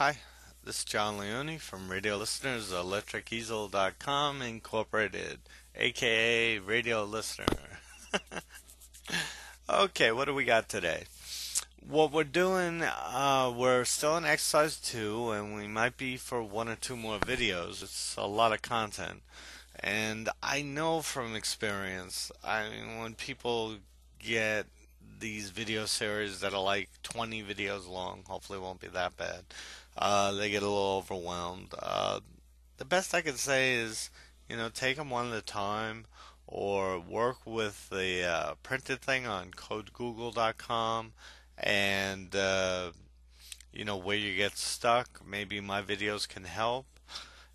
Hi, this is John Leone from Radio Listeners, ElectricEasel.com Incorporated, aka Radio Listener. Okay, what do we got today? What we're doing, we're still in exercise 2, and we might be for one or two more videos. It's a lot of content. And I know from experience, I mean, when people get these video series that are like 20 videos long, hopefully it won't be that bad, they get a little overwhelmed. The best I can say is, take them one at a time or work with the printed thing on codegoogle.com and, where you get stuck, maybe my videos can help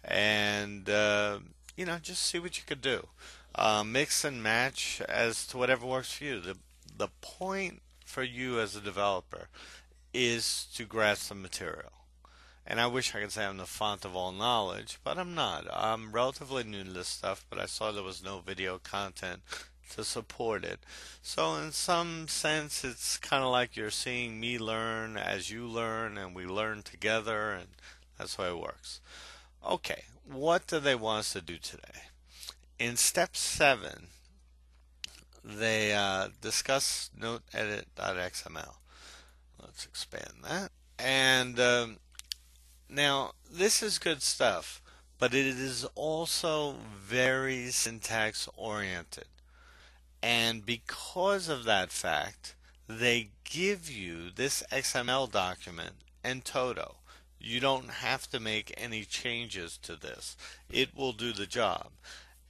and just see what you could do. Mix and match as to whatever works for you. The point for you as a developer is to grasp the material. And I wish I could say I'm the font of all knowledge, but I'm not. I'm relatively new to this stuff, but I saw there was no video content to support it. So in some sense, it's kind of like you're seeing me learn as you learn, and we learn together, and that's the way it works. Okay, what do they want us to do today? In step 7, they discuss noteedit.xml. Let's expand that. And now, this is good stuff, but it is also very syntax oriented. And because of that fact, they give you this XML document in toto. You don't have to make any changes to this. It will do the job.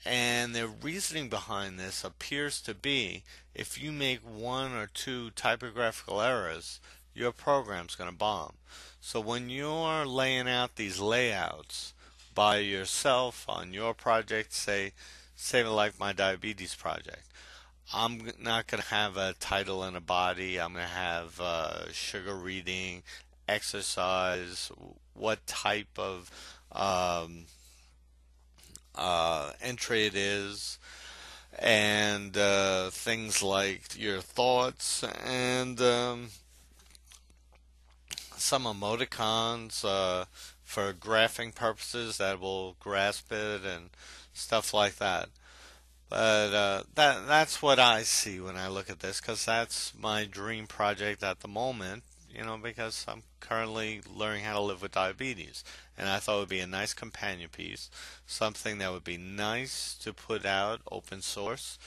And their reasoning behind this appears to be if you make one or two typographical errors, your program's going to bomb. So when you're laying out these layouts by yourself on your project, say like my diabetes project, I'm not going to have a title and a body. I'm going to have sugar reading, exercise, what type of entry it is, and things like your thoughts and some emoticons for graphing purposes that will grasp it and stuff like that. But that's what I see when I look at this, because that's my dream project at the moment. Because I'm currently learning how to live with diabetes, and I thought it would be a nice companion piece, something that would be nice to put out open source,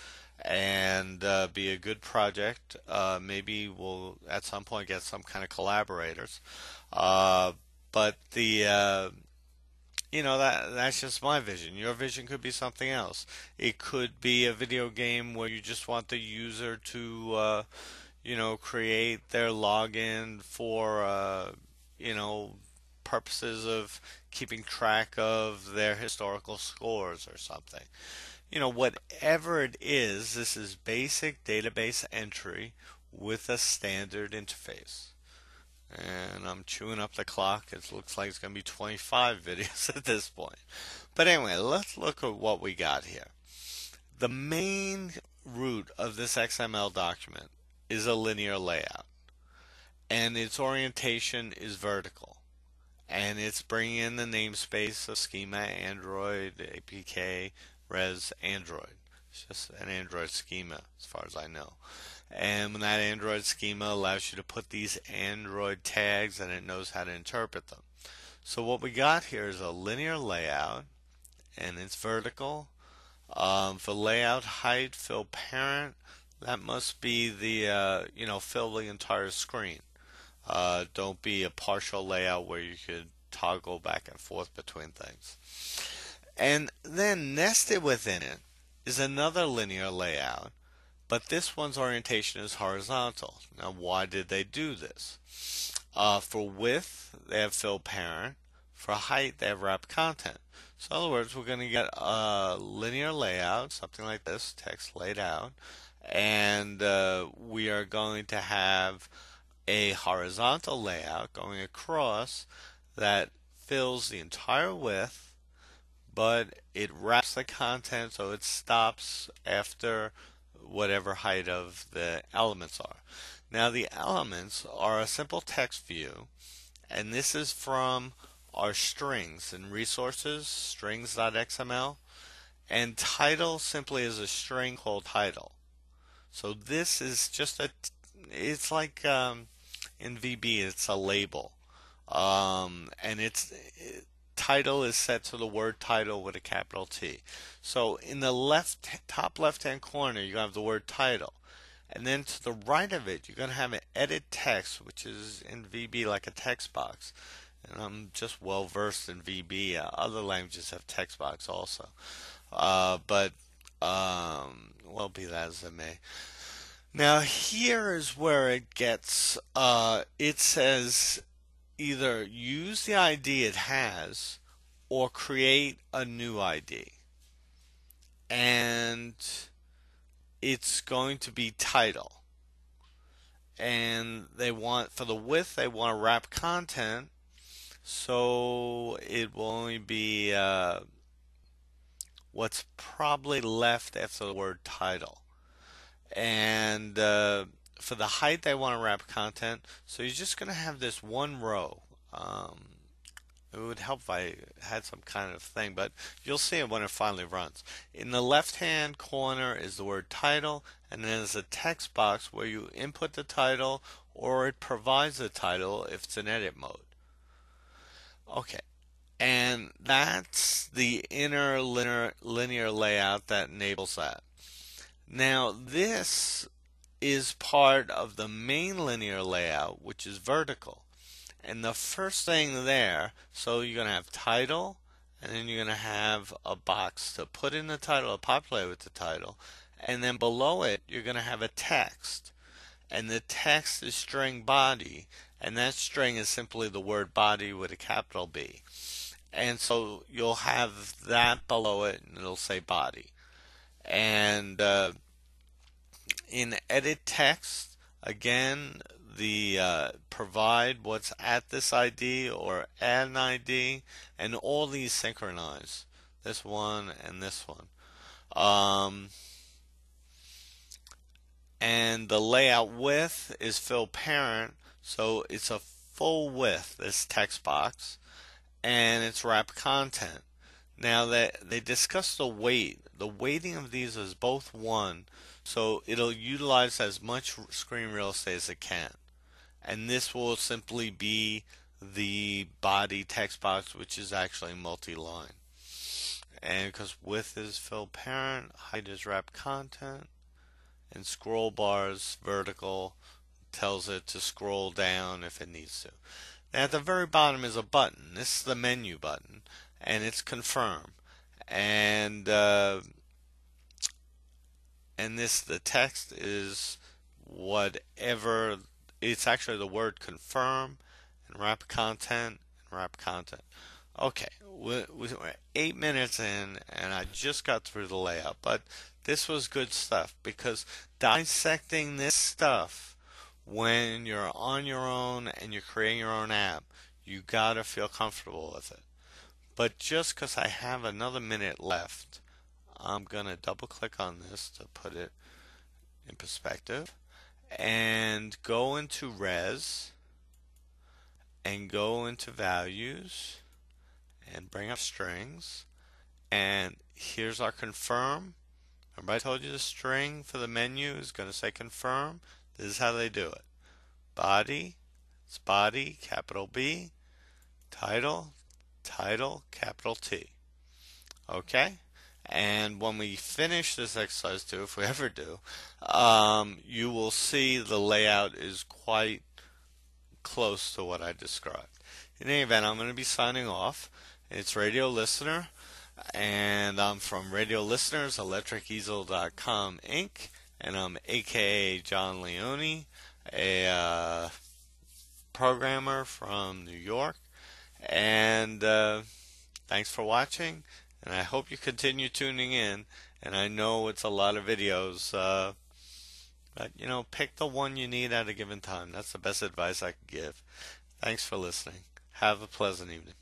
and be a good project. Maybe we'll at some point get some kind of collaborators. But that's just my vision. Your vision could be something else. It could be a video game where you just want the user to create their login for, purposes of keeping track of their historical scores or something. Whatever it is, this is basic database entry with a standard interface. And I'm chewing up the clock. It looks like it's going to be 25 videos at this point. But anyway, let's look at what we got here. The main root of this XML document is a linear layout, and its orientation is vertical, and it's bringing in the namespace of schema Android APK res Android. It's just an Android schema as far as I know. And when that Android schema allows you to put these Android tags, and it knows how to interpret them. So what we got here is a linear layout, and it's vertical. For layout height, fill parent, that must be the, fill the entire screen. Don't be a partial layout where you could toggle back and forth between things. And then nested within it is another linear layout, but this one's orientation is horizontal. Now, why did they do this? For width, they have fill parent. For height, they have wrap content. So in other words, we're going to get a linear layout, something like this, text laid out, and we are going to have a horizontal layout going across that fills the entire width, but it wraps the content so it stops after whatever height of the elements are. Now the elements are a simple text view, and this is from our strings and resources, strings.xml, and title simply is a string called title. So this is just it's like in VB, it's a label. And title is set to the word title with a capital T. So in the top left hand corner, you're going to have the word title. And then to the right of it, you're going to have an edit text, which is in VB like a text box. And I'm just well versed in VB. Other languages have text box also. But well, be that as it may. Now here is where it gets, it says either use the ID it has or create a new ID. And it's going to be title. And they want, for the width, they want to wrap content. So it will only be what's probably left after the word title. And for the height, they want to wrap content. So you're just going to have this one row. It would help if I had some kind of thing, but you'll see it when it finally runs. In the left-hand corner is the word title, and then there's a text box where you input the title, or it provides the title if it's in edit mode. Okay, and that's the inner linear layout that enables that. Now this is part of the main linear layout, which is vertical. And the first thing there, so you're going to have title, and then you're going to have a box to put in the title, to populate with the title, and then below it you're going to have a text. And the text is string body, and that string is simply the word body with a capital B. And so you'll have that below it, and it'll say body. And in edit text, again, the provide what's at this ID or add an ID, and all these synchronize, this one and this one. And the layout width is fill parent, so it's a full width, this text box, and it's wrap content. Now they discuss the weight. The weighting of these is both 1, so it'll utilize as much screen real estate as it can. And this will simply be the body text box, which is actually multi-line. And because width is fill parent, height is wrap content, and scroll bars vertical tells it to scroll down if it needs to. Now at the very bottom is a button. This is the menu button, and it's confirm. And the text is whatever. It's actually the word confirm and wrap content and wrap content. Okay, we're 8 minutes in, and I just got through the layout, but this was good stuff, because dissecting this stuff when you're on your own and you're creating your own app, you gotta feel comfortable with it. But just because I have another minute left, I'm gonna double click on this to put it in perspective, and go into res, and go into values, and bring up strings, and here's our confirm. Remember I told you the string for the menu is going to say confirm. This is how they do it. Body, it's body, capital B. Title, title, capital T. Okay? And when we finish this exercise too, if we ever do, you will see the layout is quite close to what I described. In any event, I'm going to be signing off. It's Radio Listener, and I'm from Radio Listeners, ElectricEasel.com Inc., and I'm AKA John Leone, a programmer from New York. And thanks for watching, and I hope you continue tuning in. And I know it's a lot of videos, but pick the one you need at a given time. That's the best advice I could give. Thanks for listening. Have a pleasant evening.